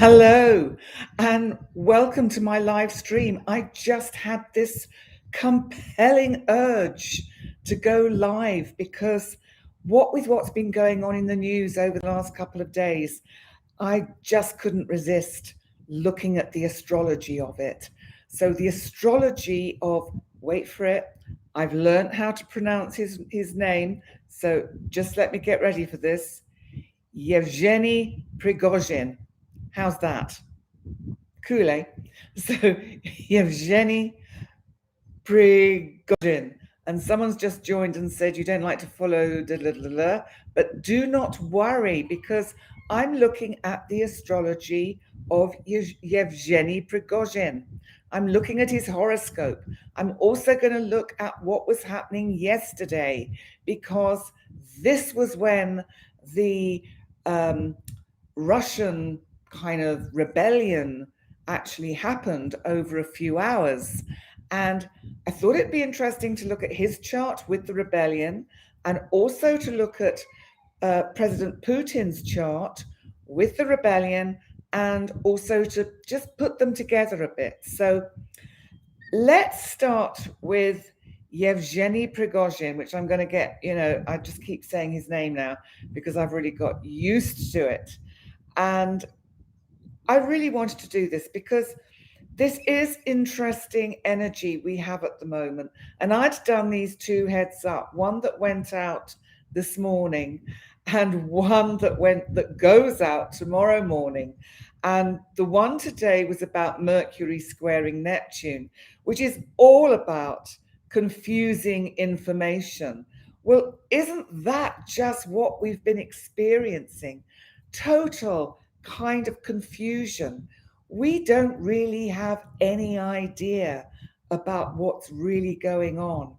Hello and welcome to my live stream. I just had this compelling urge to go live because what's been going on in the news over the last couple of days, I just couldn't resist looking at the astrology of it. So the astrology of, wait for it, I've learned how to pronounce his name, so just let me get ready for this. Yevgeny Prigozhin. How's that? Cool, eh? So Yevgeny Prigozhin. And someone's just joined and said you don't like to follow, but do not worry because I'm looking at the astrology of Yevgeny Prigozhin. I'm looking at his horoscope. I'm also going to look at what was happening yesterday because this was when the Russian kind of rebellion actually happened over a few hours. And I thought it'd be interesting to look at his chart with the rebellion and also to look at President Putin's chart with the rebellion and also to just put them together a bit. So let's start with Yevgeny Prigozhin, which I'm going to get, I just keep saying his name now because I've really got used to it. And I really wanted to do this because this is interesting energy we have at the moment. And I'd done these two heads up, one that went out this morning and one that goes out tomorrow morning. And the one today was about Mercury squaring Neptune, which is all about confusing information. Well, isn't that just what we've been experiencing? Total kind of confusion. We don't really have any idea about what's really going on.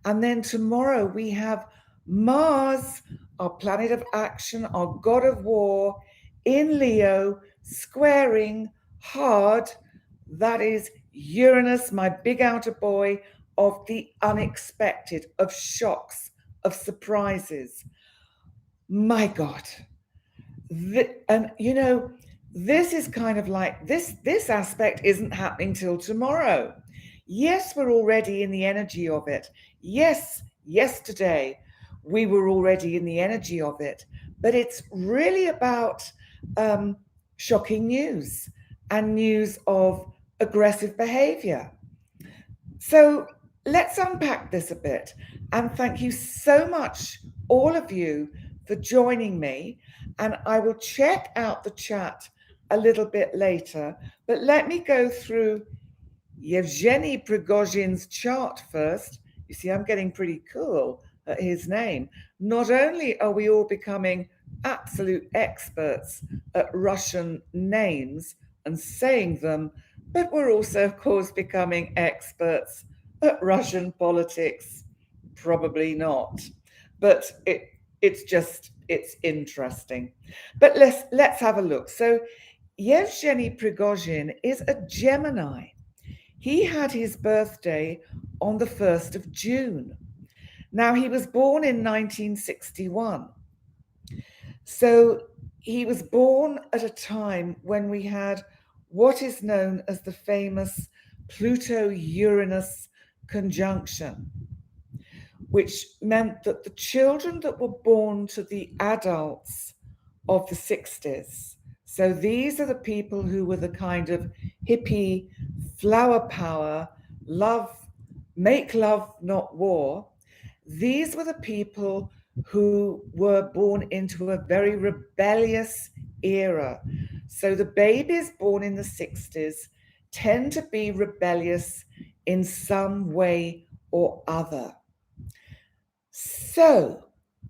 And then tomorrow we have Mars, our planet of action, our god of war, in Leo, squaring hard. That is Uranus, my big outer boy, of the unexpected, of shocks, of surprises. My God. This is kind of like this aspect isn't happening till tomorrow. Yes, we're already in the energy of it. Yes, yesterday we were already in the energy of it, but it's really about shocking news and news of aggressive behavior. So let's unpack this a bit. And thank you so much, all of you, for joining me. And I will check out the chat a little bit later. But let me go through Yevgeny Prigozhin's chart first. You see, I'm getting pretty cool at his name. Not only are we all becoming absolute experts at Russian names and saying them, but we're also, of course, becoming experts at Russian politics. Probably not. But it's interesting. But let's have a look. So Yevgeny Prigozhin is a Gemini. He had his birthday on the 1st of June. Now, he was born in 1961. So he was born at a time when we had what is known as the famous Pluto-Uranus conjunction, which meant that the children that were born to the adults of the 60s, so these are the people who were the kind of hippie, flower power, love, make love, not war. These were the people who were born into a very rebellious era. So the babies born in the 60s tend to be rebellious in some way or other. So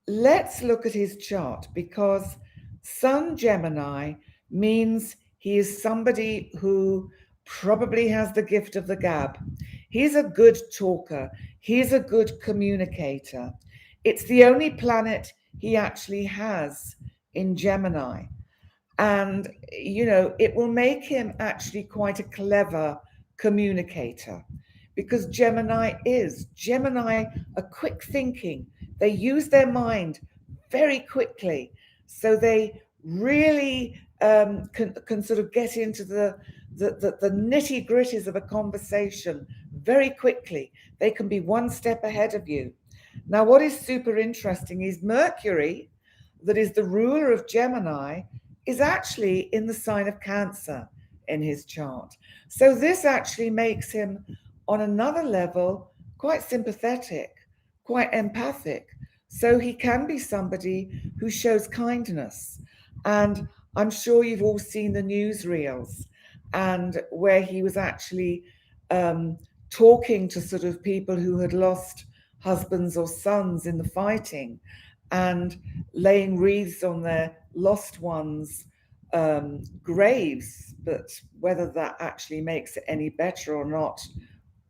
let's look at his chart, because Sun Gemini means he is somebody who probably has the gift of the gab. He's a good talker. He's a good communicator. It's the only planet he actually has in Gemini. And, it will make him actually quite a clever communicator, because Gemini are quick thinking. They use their mind very quickly. So they really can sort of get into the nitty gritties of a conversation very quickly. They can be one step ahead of you. Now, what is super interesting is Mercury, that is the ruler of Gemini, is actually in the sign of Cancer in his chart. So this actually makes him, on another level, quite sympathetic, quite empathic. So he can be somebody who shows kindness. And I'm sure you've all seen the newsreels and where he was actually talking to sort of people who had lost husbands or sons in the fighting and laying wreaths on their lost ones' graves. But whether that actually makes it any better or not,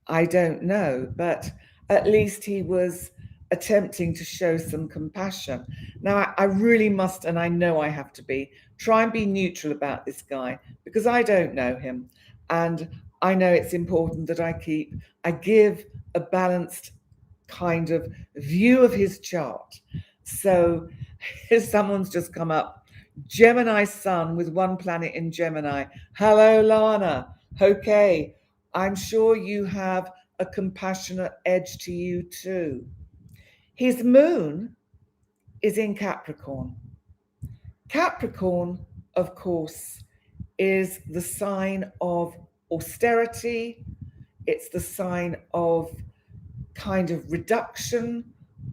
I don't know. But at least he was attempting to show some compassion. Now, I really must, and I know I have to be, try and be neutral about this guy because I don't know him. And I know it's important that I give a balanced kind of view of his chart. So someone's just come up. Gemini Sun with one planet in Gemini. Hello, Lana. Okay, I'm sure you have a compassionate edge to you too. His moon is in Capricorn. Capricorn, of course, is the sign of austerity. It's the sign of kind of reduction,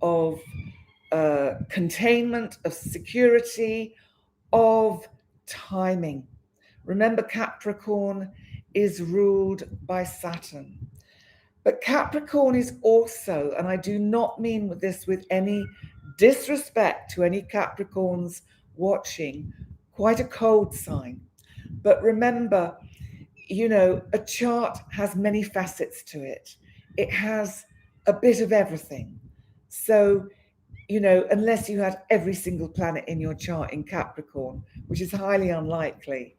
of containment, of security, of timing. Remember, Capricorn is ruled by Saturn. But Capricorn is also, and I do not mean this with any disrespect to any Capricorns watching, quite a cold sign. But remember, a chart has many facets to it. It has a bit of everything. So, unless you had every single planet in your chart in Capricorn, which is highly unlikely,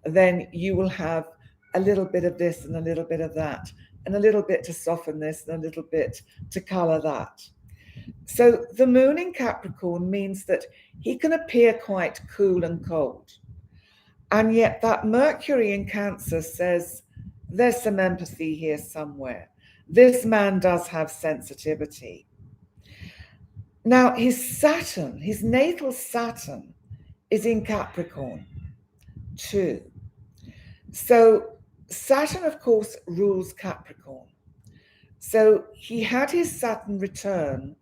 then you will have a little bit of this and a little bit of that, and a little bit to soften this and a little bit to color that. So the moon in Capricorn means that he can appear quite cool and cold. And yet that Mercury in Cancer says there's some empathy here somewhere. This man does have sensitivity. Now, his Saturn, his natal Saturn, is in Capricorn too. So Saturn, of course, rules Capricorn. So he had his Saturn return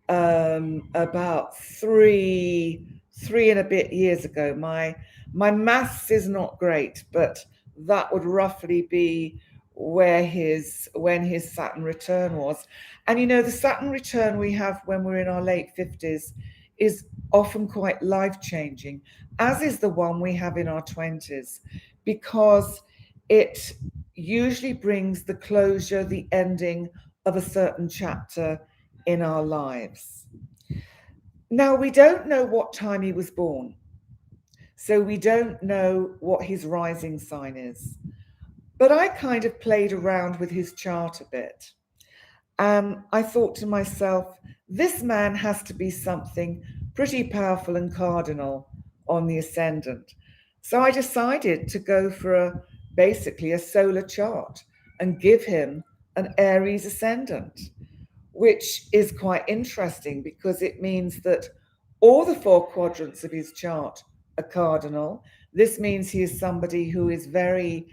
about three and a bit years ago. My maths is not great, but that would roughly be when his Saturn return was. And the Saturn return we have when we're in our late 50s is often quite life-changing, as is the one we have in our 20s, because it usually brings the closure, the ending of a certain chapter in our lives. Now, we don't know what time he was born, so we don't know what his rising sign is. But I kind of played around with his chart a bit. I thought to myself, this man has to be something pretty powerful and cardinal on the ascendant. So I decided to go for basically a solar chart and give him an Aries ascendant, which is quite interesting because it means that all the four quadrants of his chart are cardinal. This means he is somebody who is very,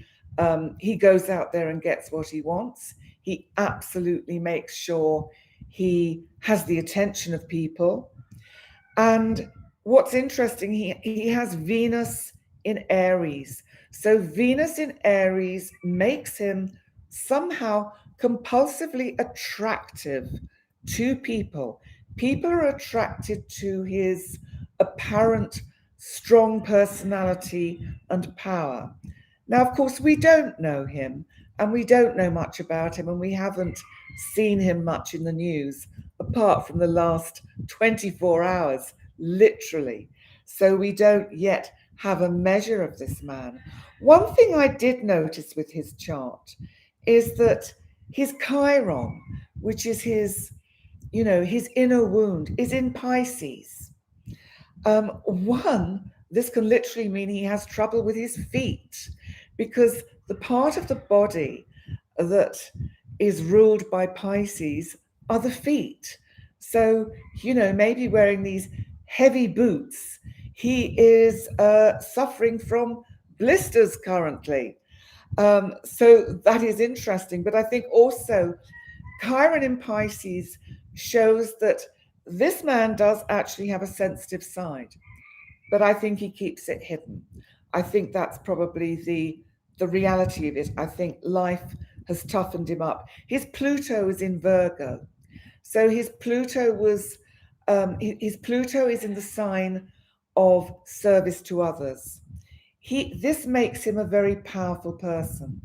he goes out there and gets what he wants. He absolutely makes sure he has the attention of people. And what's interesting, he has Venus in Aries. So Venus in Aries makes him somehow compulsively attractive to people. People are attracted to his apparent strong personality and power. Now, of course, we don't know him and we don't know much about him, and we haven't seen him much in the news apart from the last 24 hours, literally. So we don't yet have a measure of this man. One thing I did notice with his chart is that his Chiron, which is his inner wound, is in Pisces. One, this can literally mean he has trouble with his feet, because the part of the body that is ruled by Pisces are the feet. So, maybe wearing these heavy boots, he is suffering from blisters currently. So that is interesting. But I think also Chiron in Pisces shows that this man does actually have a sensitive side, but I think he keeps it hidden. I think that's probably the reality of it. I think life has toughened him up. His Pluto is in Virgo, so his Pluto is in the sign of service to others. This makes him a very powerful person.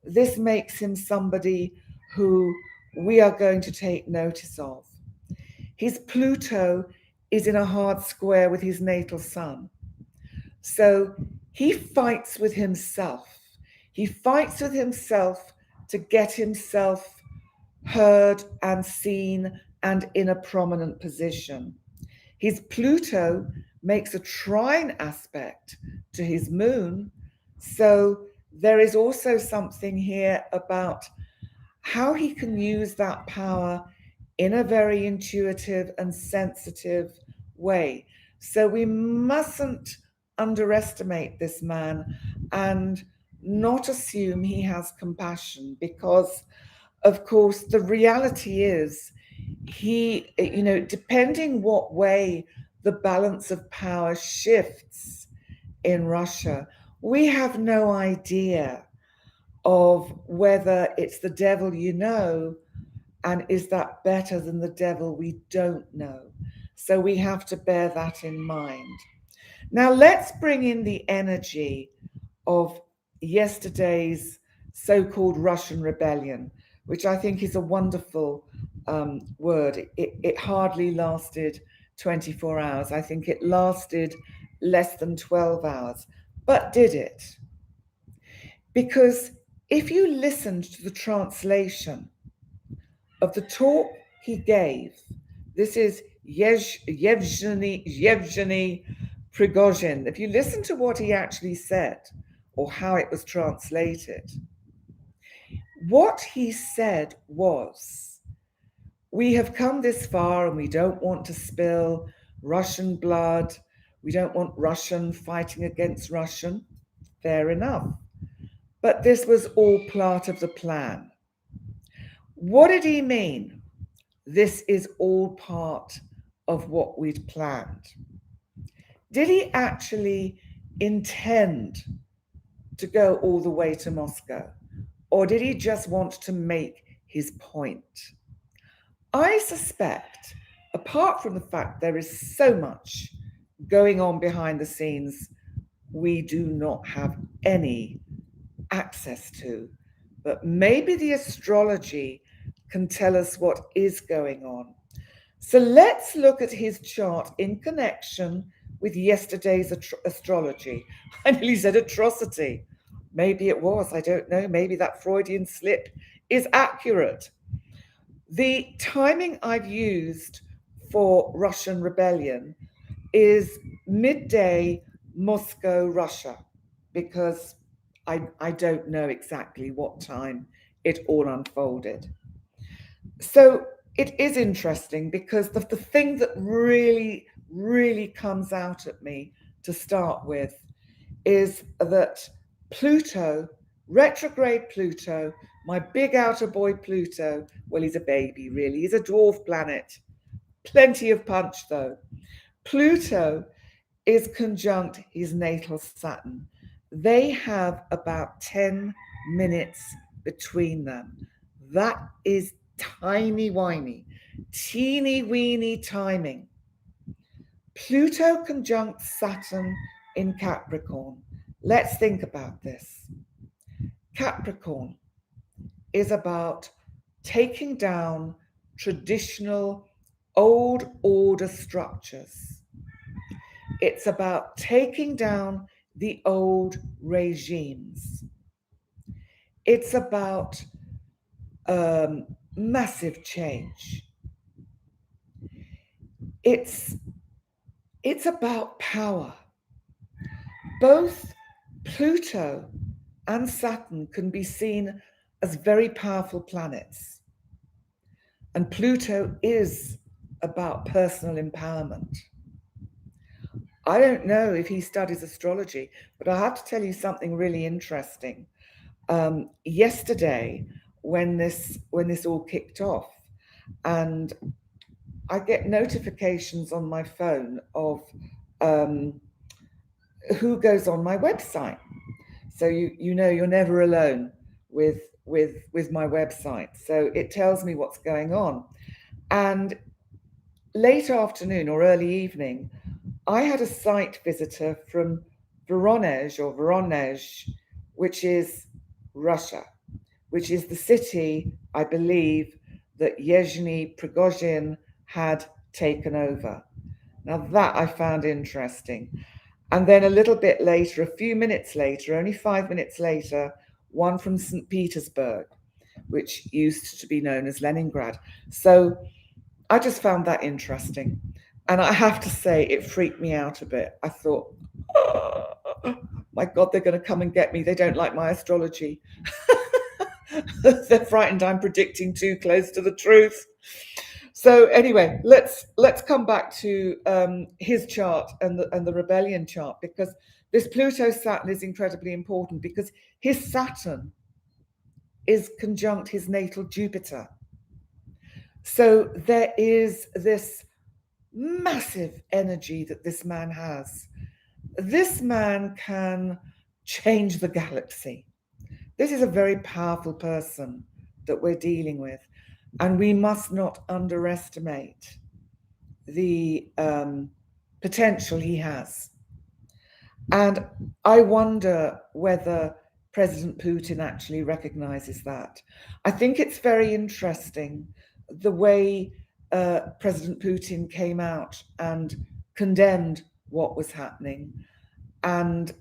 This makes him somebody who we are going to take notice of. His Pluto is in a hard square with his natal sun. So he fights with himself. He fights with himself to get himself heard and seen and in a prominent position. His Pluto makes a trine aspect to his moon. So there is also something here about how he can use that power in a very intuitive and sensitive way. So we mustn't underestimate this man and not assume he has compassion, because, of course, the reality is depending what way the balance of power shifts in Russia, we have no idea of whether it's the devil and is that better than the devil we don't know. So we have to bear that in mind. Now let's bring in the energy of yesterday's so-called Russian rebellion, which I think is a wonderful word. It hardly lasted 24 hours. I think it lasted less than 12 hours. But did it? Because if you listened to the translation of the talk he gave, this is Yevgeny Prigozhin. If you listen to what he actually said or how it was translated, what he said was, we have come this far and we don't want to spill Russian blood. We don't want Russian fighting against Russian. Fair enough. But this was all part of the plan. What did he mean? This is all part of what we'd planned. Did he actually intend to go all the way to Moscow? Or did he just want to make his point? I suspect, apart from the fact there is so much going on behind the scenes we do not have any access to, but maybe the astrology can tell us what is going on. So let's look at his chart in connection with yesterday's astrology. I nearly said atrocity. Maybe it was, I don't know. Maybe that Freudian slip is accurate. The timing I've used for Russian rebellion is midday Moscow, Russia, because I don't know exactly what time it all unfolded. So it is interesting because the thing that really, really comes out at me to start with is that Pluto, retrograde Pluto, my big outer boy Pluto, well, he's a baby, really. He's a dwarf planet. Plenty of punch, though. Pluto is conjunct his natal Saturn. They have about 10 minutes between them. That is timey-wimey, teeny-weeny timing. Pluto conjunct Saturn in Capricorn. Let's think about this. Capricorn is about taking down traditional old order structures. It's about taking down the old regimes. It's about massive change. It's about power. both Pluto and Saturn can be seen as very powerful planets. And Pluto is about personal empowerment. I don't know if he studies astrology, but I have to tell you something really interesting. Yesterday, when this all kicked off, and I get notifications on my phone of who goes on my website. So you know you're never alone with my website. So it tells me what's going on. And late afternoon or early evening, I had a site visitor from Voronezh, which is Russia, which is the city, I believe, that Yevgeny Prigozhin had taken over. Now that I found interesting. And then a little bit later, a few minutes later, only 5 minutes later, one from St. Petersburg, which used to be known as Leningrad. So I just found that interesting. And I have to say, it freaked me out a bit. I thought, oh, my God, they're going to come and get me. They don't like my astrology. They're frightened I'm predicting too close to the truth. So anyway, let's come back to his chart and the rebellion chart, because this Pluto Saturn is incredibly important, because his Saturn is conjunct his natal Jupiter. So there is this massive energy that this man has. This man can change the galaxy. This is a very powerful person that we're dealing with, and we must not underestimate the potential he has. And I wonder whether President Putin actually recognizes that. I think it's very interesting the way President Putin came out and condemned what was happening, and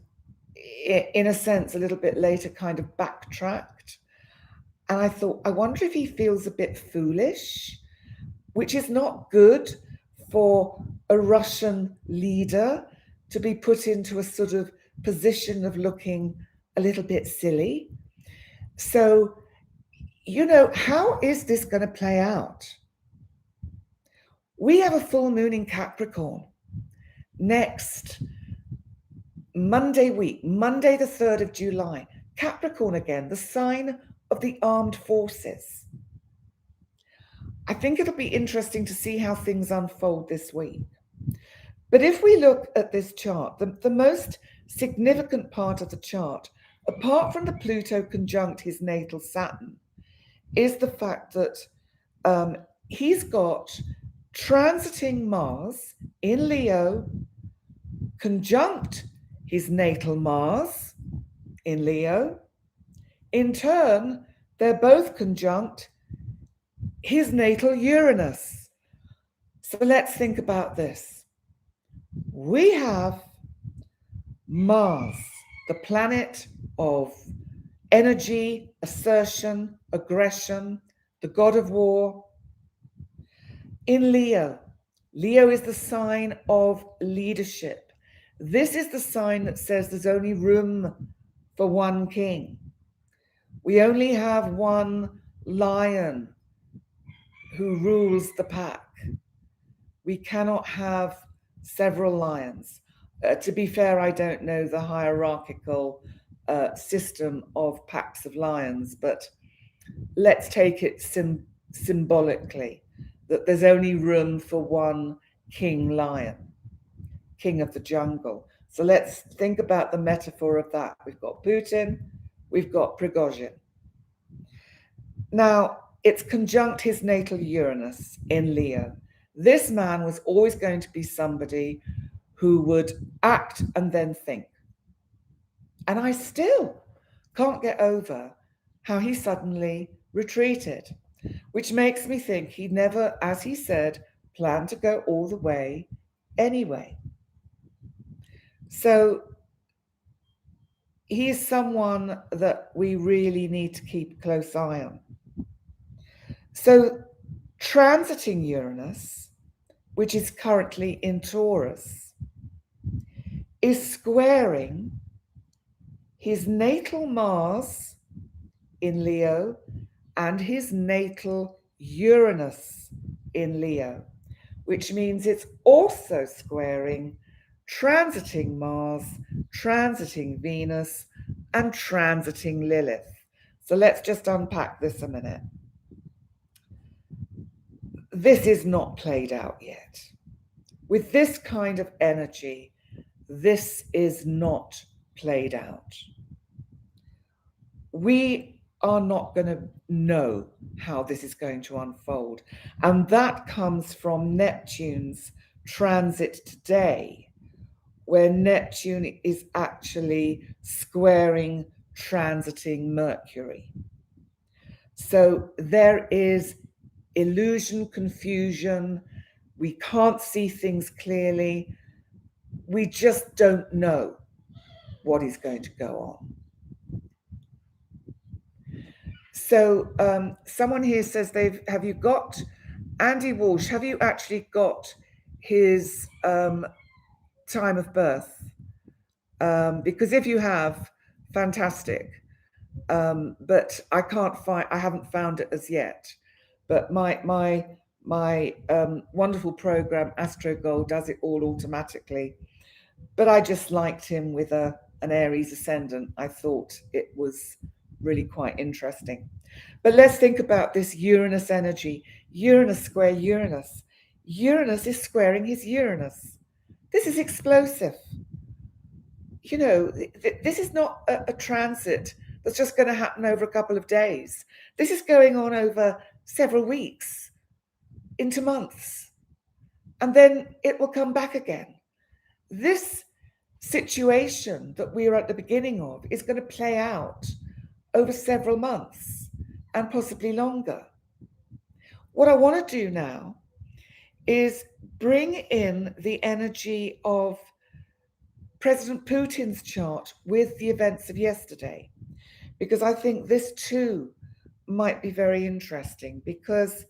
in a sense, a little bit later, kind of backtracked. And I thought, I wonder if he feels a bit foolish, which is not good for a Russian leader to be put into a sort of position of looking a little bit silly. So, you know, how is this going to play out? We have a full moon in Capricorn next Monday week, Monday the 3rd of July. Capricorn again, the sign of the armed forces. I think it'll be interesting to see how things unfold this week. But if we look at this chart, the most significant part of the chart, apart from the Pluto conjunct his natal Saturn, is the fact that he's got transiting Mars in Leo, conjunct his natal Mars in Leo. In turn, they're both conjunct his natal Uranus. So let's think about this. We have Mars, the planet of energy, assertion, aggression, the god of war, in Leo. Leo is the sign of leadership. This is the sign that says there's only room for one king. We only have one lion who rules the pack. We cannot have several lions. To be fair, I don't know the hierarchical system of packs of lions, but let's take it symbolically that there's only room for one king lion, king of the jungle. So let's think about the metaphor of that. We've got Putin, we've got Prigozhin. Now, it's conjunct his natal Uranus in Leo. This man was always going to be somebody who would act and then think. And I still can't get over how he suddenly retreated, which makes me think he never, as he said, planned to go all the way anyway. So he is someone that we really need to keep a close eye on. So transiting Uranus, which is currently in Taurus, is squaring his natal Mars in Leo and his natal Uranus in Leo, which means it's also squaring, transiting Mars, transiting Venus, and transiting Lilith. So let's just unpack this a minute. This is not played out yet. With this kind of energy, this is not played out. We are not going to know how this is going to unfold. And that comes from Neptune's transit today, where Neptune is actually squaring, transiting Mercury. So there is illusion, confusion. We can't see things clearly. We just don't know what is going to go on. So someone here says have you got, Andy Walsh, have you actually got his time of birth? Because if you have, fantastic. But I haven't found it as yet. But my wonderful program, Astrological, does it all automatically. But I just liked him with an Aries ascendant. I thought it was really quite interesting. But let's think about this Uranus energy. Uranus square Uranus. Uranus is squaring his Uranus. This is explosive. You know, this is not a transit that's just going to happen over a couple of days. This is going on over several weeks, into months, and then it will come back again. This situation that we are at the beginning of is going to play out over several months and possibly longer. What I want to do now is bring in the energy of President Putin's chart with the events of yesterday, because I think this too might be very interesting, because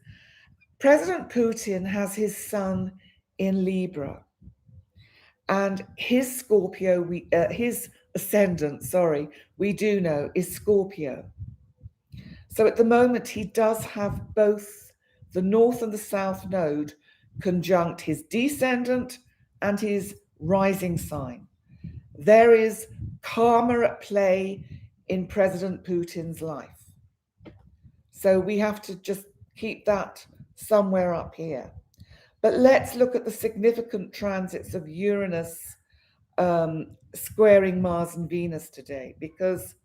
President Putin has his sun in Libra, and his Scorpio, his ascendant, we do know is Scorpio. So at the moment, he does have both the North and the South node conjunct his descendant and his rising sign. There is karma at play in President Putin's life. So we have to just keep that somewhere up here. But let's look at the significant transits of Uranus squaring Mars and Venus today, because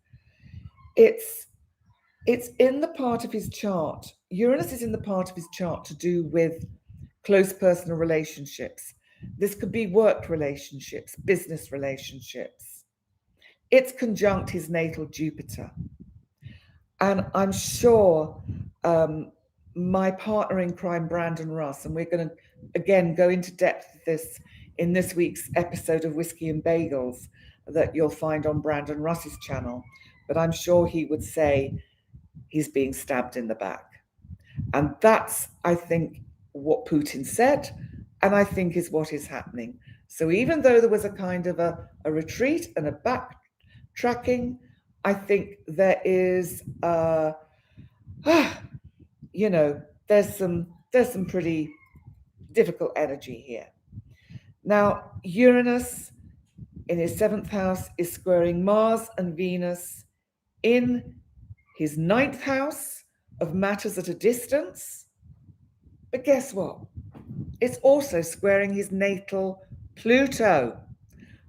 it's in the part of his chart. Uranus is in the part of his chart to do with close personal relationships. This could be work relationships, business relationships. It's conjunct his natal Jupiter. And I'm sure my partner in crime, Brandon Russ, and we're going to, again, go into depth with this in this week's episode of Whiskey and Bagels that you'll find on Brandon Russ's channel. But I'm sure he would say he's being stabbed in the back. And that's, I think, what Putin said, and I think is what is happening. So even though there was a kind of a retreat and a backtracking, I think there is, there's some pretty difficult energy here. Now, Uranus in his 7th house is squaring Mars and Venus in his 9th house of matters at a distance. But guess what? It's also squaring his natal Pluto.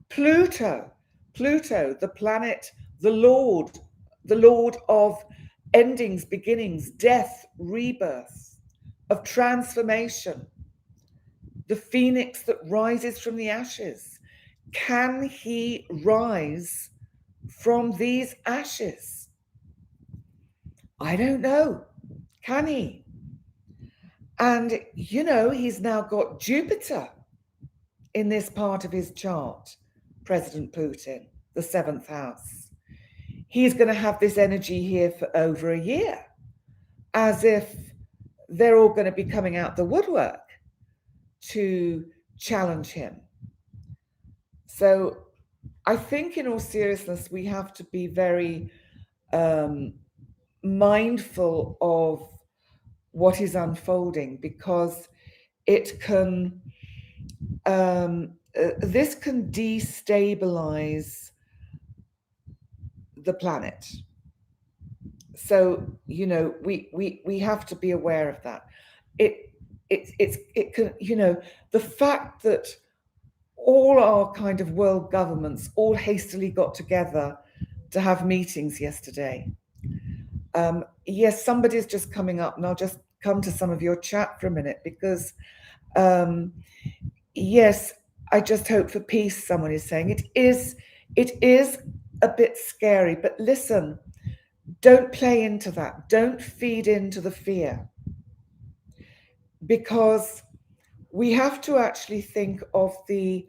Pluto, the planet, the Lord of endings, beginnings, death, rebirth, of transformation, the phoenix that rises from the ashes. Can he rise from these ashes? I don't know. Can he? And, he's now got Jupiter in this part of his chart, President Putin, the 7th house. He's going to have this energy here for over a year, as if they're all going to be coming out the woodwork to challenge him. So I think in all seriousness, we have to be very mindful of what is unfolding, because it can this can destabilize the planet. So we have to be aware of that. It can, the fact that all our kind of world governments all hastily got together to have meetings yesterday. Yes, somebody's just coming up, and I'll just come to some of your chat for a minute, because yes, I just hope for peace, someone is saying. It is a bit scary, but listen, don't play into that. Don't feed into the fear, because we have to actually think of the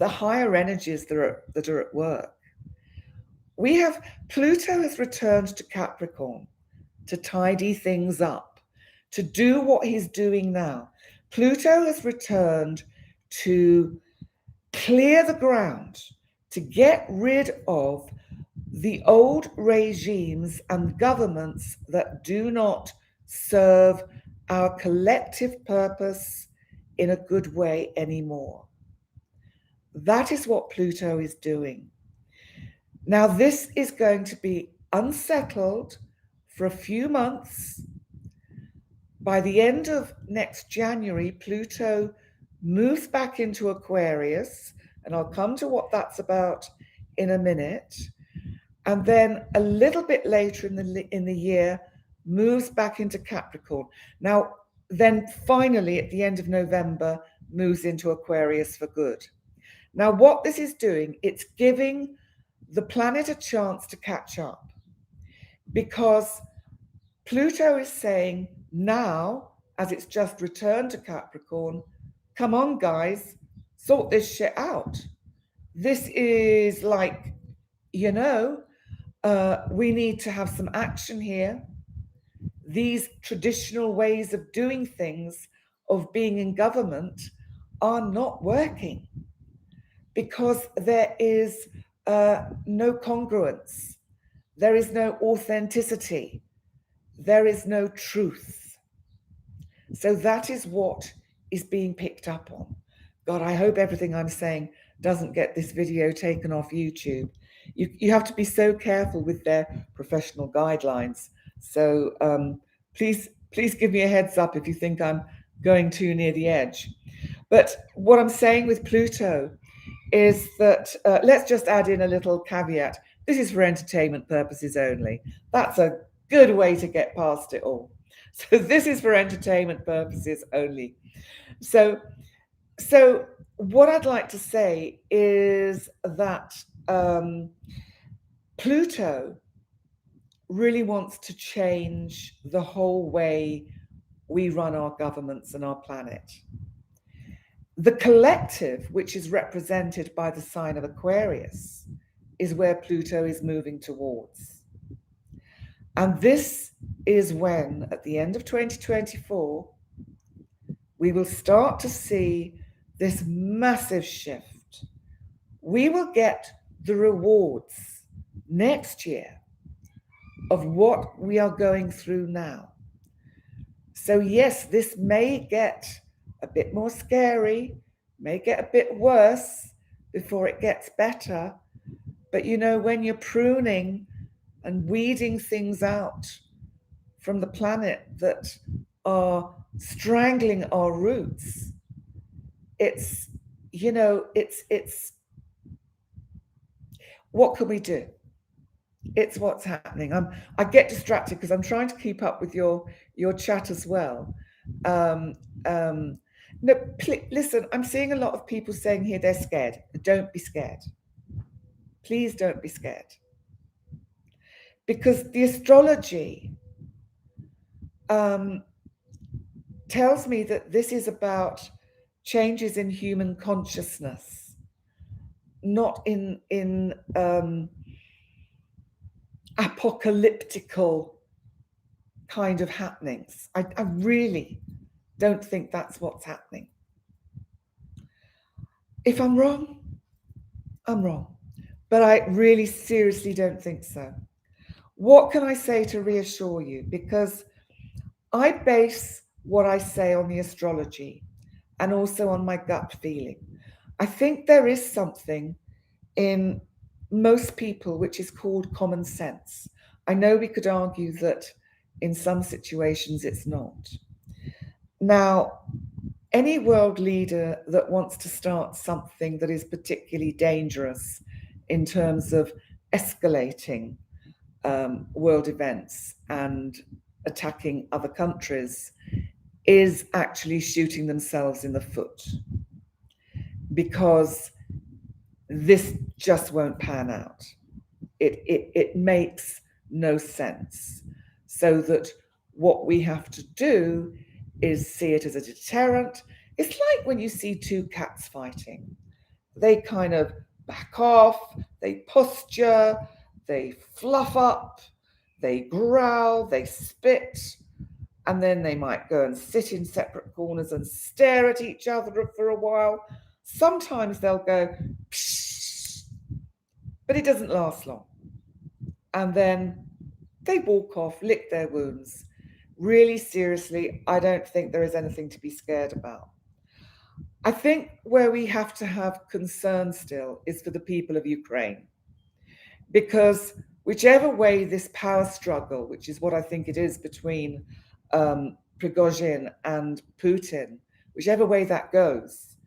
higher energies that are at work. We have Pluto has returned to Capricorn to tidy things up, to do what he's doing now. Pluto has returned to clear the ground, to get rid of the old regimes and governments that do not serve our collective purpose in a good way anymore. That is what Pluto is doing. Now, this is going to be unsettled for a few months. By the end of next January, Pluto moves back into Aquarius, and I'll come to what that's about in a minute. And then a little bit later in the year, moves back into Capricorn. Now, then finally at the end of November, moves into Aquarius for good. Now, what this is doing, it's giving the planet a chance to catch up, because Pluto is saying now, as it's just returned to Capricorn, come on, guys, sort this shit out. This is like, we need to have some action here. These traditional ways of doing things, of being in government, are not working, because there is no congruence, there is no authenticity, there is no truth. So that is what is being picked up on. God, I hope everything I'm saying doesn't get this video taken off YouTube. You have to be so careful with their professional guidelines. So please give me a heads up if you think I'm going too near the edge. But what I'm saying with Pluto is that, let's just add in a little caveat. This is for entertainment purposes only. That's a good way to get past it all. So this is for entertainment purposes only. So what I'd like to say is that Pluto really wants to change the whole way we run our governments and our planet. The collective, which is represented by the sign of Aquarius, is where Pluto is moving towards. And this is when, at the end of 2024, we will start to see this massive shift. We will get the rewards next year of what we are going through now. So yes, this may get a bit more scary, may get a bit worse before it gets better. But when you're pruning and weeding things out from the planet that are strangling our roots, it's what can we do? It's what's happening. I get distracted because I'm trying to keep up with your chat as well. No, listen, I'm seeing a lot of people saying here they're scared. Don't be scared. Please don't be scared. Because the astrology tells me that this is about changes in human consciousness, not in apocalyptical kind of happenings. I really don't think that's what's happening. If I'm wrong, I'm wrong. But I really seriously don't think so. What can I say to reassure you? Because I base what I say on the astrology and also on my gut feeling. I think there is something in most people which is called common sense. I know we could argue that in some situations it's not. Now, any world leader that wants to start something that is particularly dangerous in terms of escalating world events and attacking other countries is actually shooting themselves in the foot, because this just won't pan out. It makes no sense. So that what we have to do is see it as a deterrent. It's like when you see two cats fighting. They kind of back off, they posture, they fluff up, they growl, they spit, and then they might go and sit in separate corners and stare at each other for a while. Sometimes they'll go, psh, but it doesn't last long. And then they walk off, lick their wounds. Really seriously, I don't think there is anything to be scared about. I think where we have to have concern still is for the people of Ukraine, because whichever way this power struggle, which is what I think it is between Prigozhin and Putin, whichever way that goes,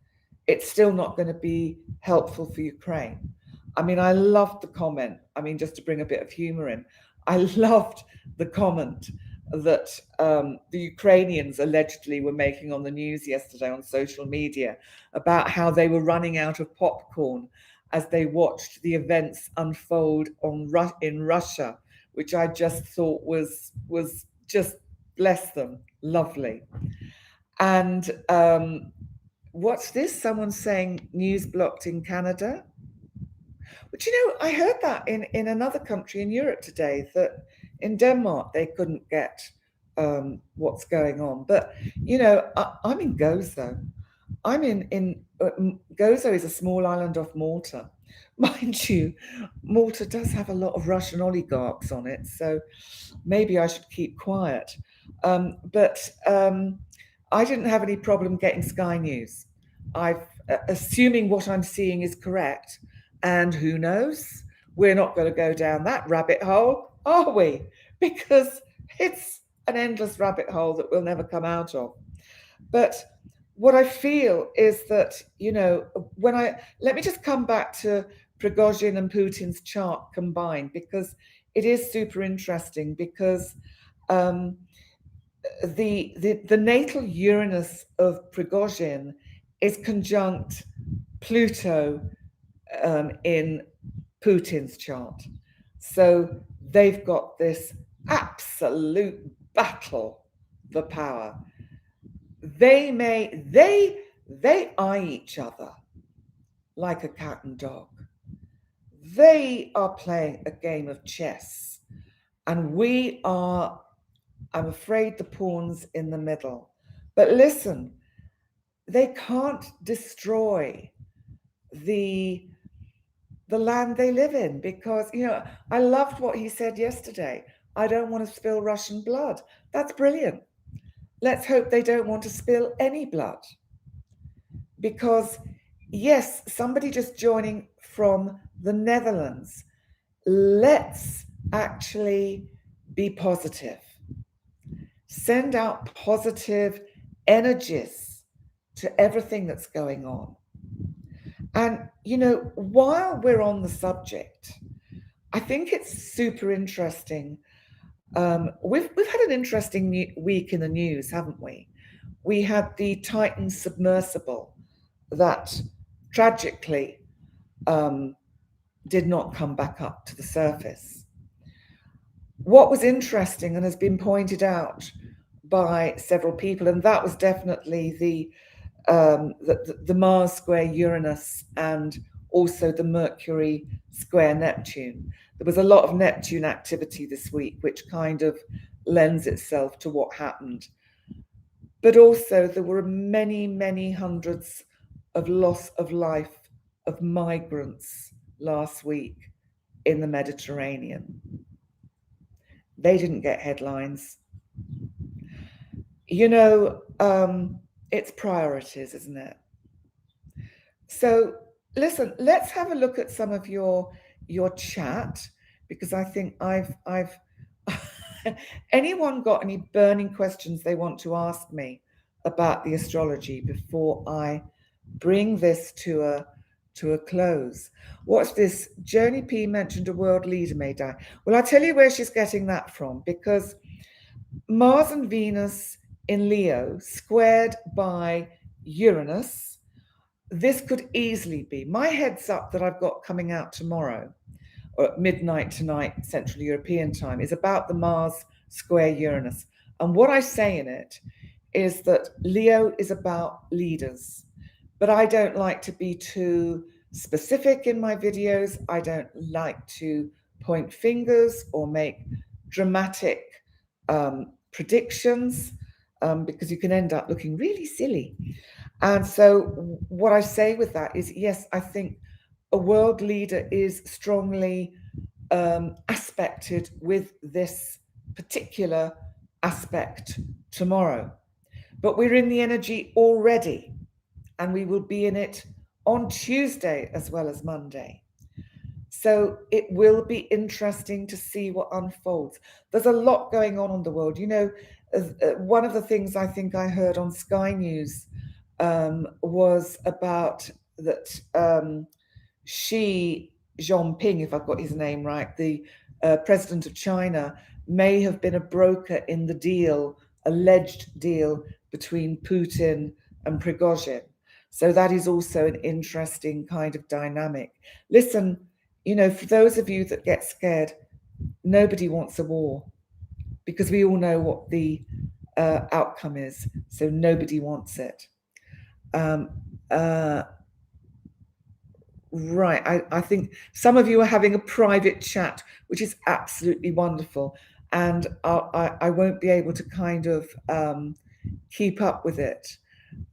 it's still not going to be helpful for Ukraine. I mean, I loved the comment. I mean, just to bring a bit of humor in, I loved the comment that the Ukrainians allegedly were making on the news yesterday on social media about how they were running out of popcorn as they watched the events unfold in Russia, which I just thought was just, bless them, lovely. And what's this? Someone saying news blocked in Canada. But I heard that in another country in Europe today, that in Denmark they couldn't get what's going on. But I'm in Gozo. I'm in Gozo is a small island off Malta. Mind you, Malta does have a lot of Russian oligarchs on it, so maybe I should keep quiet. But I didn't have any problem getting Sky News. I've assuming what I'm seeing is correct, and who knows? We're not going to go down that rabbit hole, are we? Because it's an endless rabbit hole that we'll never come out of. But what I feel is that, let me just come back to Prigozhin and Putin's chart combined, because it is super interesting, because the natal Uranus of Prigozhin is conjunct Pluto in Putin's chart. So they've got this absolute battle for power. They eye each other like a cat and dog. They are playing a game of chess, and we are, I'm afraid, the pawns in the middle. But listen, they can't destroy the land they live in, because I loved what he said yesterday. I don't want to spill Russian blood. That's brilliant. Let's hope they don't want to spill any blood, because yes, somebody just joining from the Netherlands, let's actually be positive. Send out positive energies to everything that's going on. And, while we're on the subject, I think it's super interesting. We've had an interesting week in the news, haven't we? We had the Titan submersible that tragically did not come back up to the surface. What was interesting, and has been pointed out by several people, and that was definitely the Mars square Uranus and also the Mercury square Neptune. There was a lot of Neptune activity this week, which kind of lends itself to what happened. But also there were many, many hundreds of loss of life of migrants last week in the Mediterranean. They didn't get headlines. It's priorities, isn't it? So listen, let's have a look at some of your chat, because I think I've anyone got any burning questions they want to ask me about the astrology before I bring this to a close? Watch this. Joni P mentioned a world leader may die. Well, I'll tell you where she's getting that from, because Mars and Venus in Leo squared by Uranus. This could easily be. My heads up that I've got coming out tomorrow, or at midnight tonight, Central European time, is about the Mars square Uranus. And what I say in it is that Leo is about leaders. But I don't like to be too specific in my videos. I don't like to point fingers or make dramatic predictions, because you can end up looking really silly. And so what I say with that is, yes, I think a world leader is strongly aspected with this particular aspect tomorrow. But we're in the energy already, and we will be in it on Tuesday as well as Monday. So it will be interesting to see what unfolds. There's a lot going on in the world. One of the things I think I heard on Sky News was about that Xi Jinping, if I've got his name right, the president of China, may have been a broker in the deal, alleged deal between Putin and Prigozhin. So that is also an interesting kind of dynamic. Listen, for those of you that get scared, nobody wants a war, because we all know what the outcome is. So nobody wants it. Right. I think some of you are having a private chat, which is absolutely wonderful. And I won't be able to kind of keep up with it.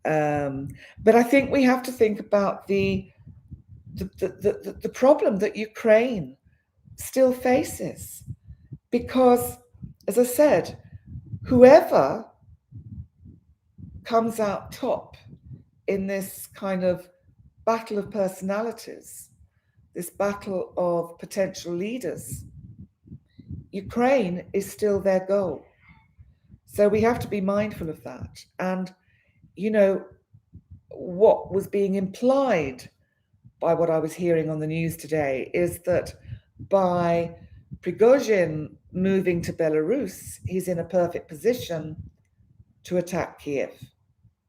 But I think we have to think about the problem that Ukraine still faces. Because, as I said, whoever comes out top in this kind of battle of personalities, this battle of potential leaders, Ukraine is still their goal. So we have to be mindful of that. And, what was being implied by what I was hearing on the news today is that by Prigozhin moving to Belarus, he's in a perfect position to attack Kiev,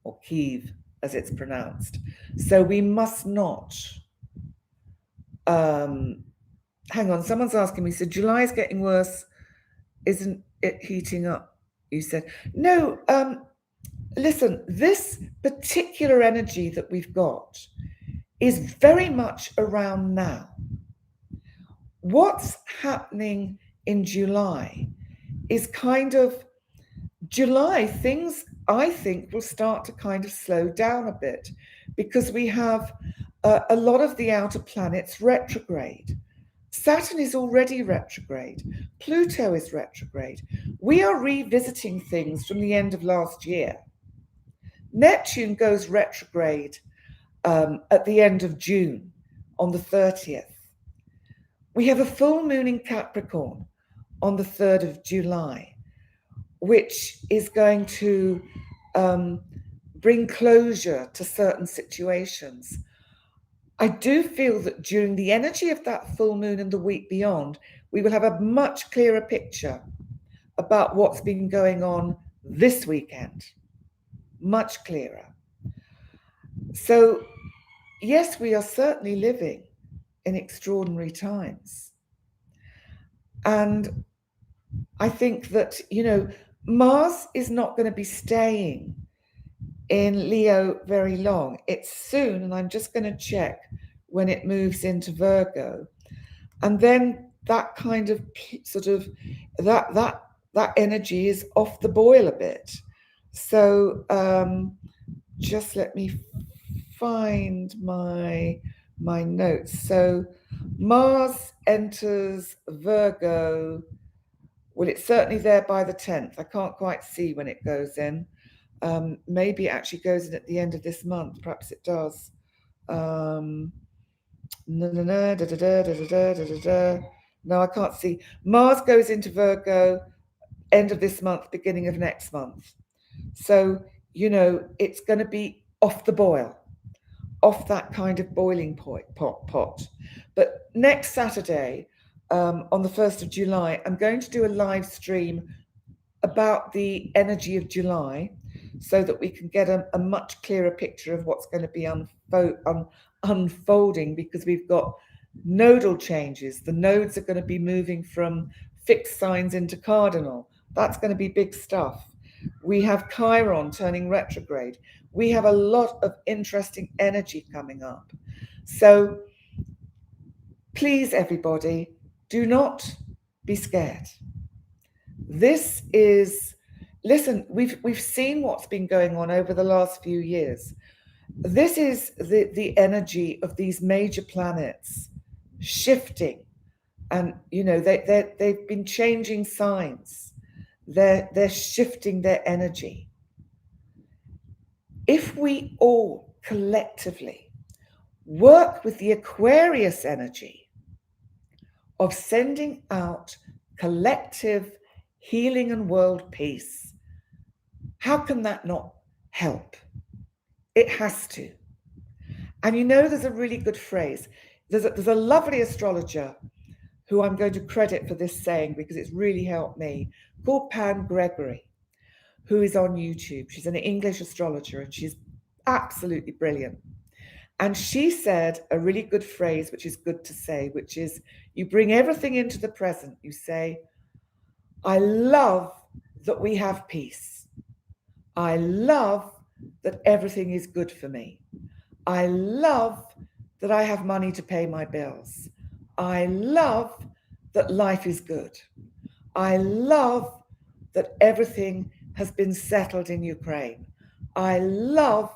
or Kyiv, as it's pronounced. So we must not. Hang on, someone's asking me, so July is getting worse, isn't it heating up? You said. No, listen, this particular energy that we've got is very much around now. What's happening in July is kind of July, things I think will start to kind of slow down a bit, because we have a lot of the outer planets retrograde. Saturn is already retrograde. Pluto is retrograde. We are revisiting things from the end of last year. Neptune goes retrograde at the end of June, on the 30th. We have a full moon in Capricorn on the 3rd of July, which is going to bring closure to certain situations. I do feel that during the energy of that full moon and the week beyond, we will have a much clearer picture about what's been going on this weekend. Much clearer. So, yes, we are certainly living in extraordinary times. And I think that, Mars is not going to be staying in Leo very long. It's soon, and I'm just going to check when it moves into Virgo. And then that kind of sort of that energy is off the boil a bit. So just let me find my my notes. So Mars enters Virgo. Well, it's certainly there by the 10th. I can't quite see when it goes in. Maybe it actually goes in at the end of this month. Perhaps it does. No, I can't see. Mars goes into Virgo end of this month, beginning of next month. So, it's going to be off the boil, off that kind of boiling pot. But next Saturday, on the 1st of July, I'm going to do a live stream about the energy of July so that we can get a much clearer picture of what's going to be unfolding, because we've got nodal changes. The nodes are going to be moving from fixed signs into cardinal. That's going to be big stuff. We have Chiron turning retrograde. We have a lot of interesting energy coming up. So please, everybody, do not be scared. This is, listen, we've seen what's been going on over the last few years. This is the energy of these major planets shifting, and they've been changing signs. They're shifting their energy. If we all collectively work with the Aquarius energy of sending out collective healing and world peace, how can that not help? It has to. And there's a really good phrase. There's a lovely astrologer who I'm going to credit for this saying because it's really helped me, called Pam Gregory, who is on YouTube. She's an English astrologer and she's absolutely brilliant. And she said a really good phrase, which is good to say, which is, you bring everything into the present. You say, I love that we have peace. I love that everything is good for me. I love that I have money to pay my bills. I love that life is good. I love that everything has been settled in Ukraine. I love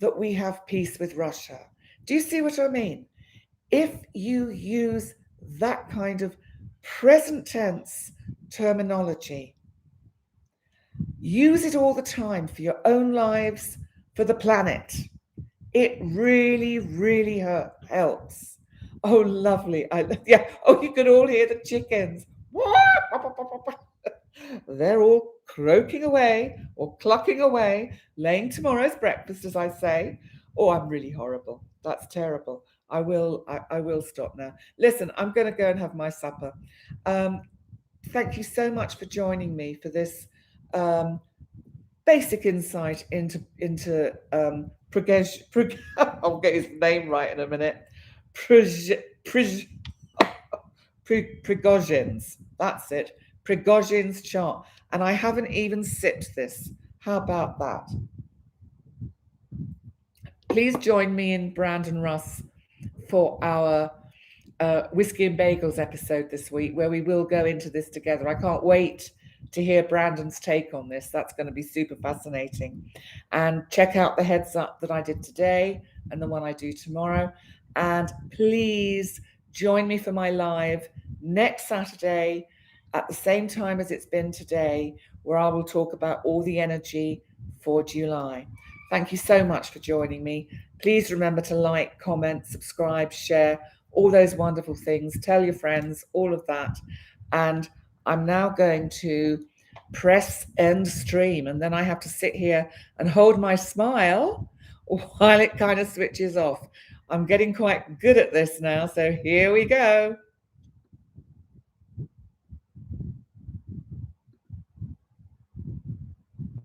that we have peace with Russia. Do you see what I mean? If you use that kind of present tense terminology, use it all the time for your own lives, for the planet. It really, really helps. Oh, lovely. Oh, you can all hear the chickens. They're all croaking away or clucking away, laying tomorrow's breakfast, as I say. Oh, I'm really horrible. That's terrible. I will stop now. Listen, I'm going to go and have my supper. Thank you so much for joining me for this basic insight into Prigozhin. I'll get his name right in a minute. Prigozhin's. That's it. Prigozhin's chart. And I haven't even sipped this. How about that? Please join me and Brandon Russ for our Whiskey and Bagels episode this week, where we will go into this together. I can't wait to hear Brandon's take on this. That's going to be super fascinating. And check out the heads up that I did today and the one I do tomorrow. And please join me for my live next Saturday at the same time as it's been today, where I will talk about all the energy for July. Thank you so much for joining me. Please remember to like, comment, subscribe, share, all those wonderful things. Tell your friends, all of that. And I'm now going to press end stream, and then I have to sit here and hold my smile while it kind of switches off. I'm getting quite good at this now, so here we go.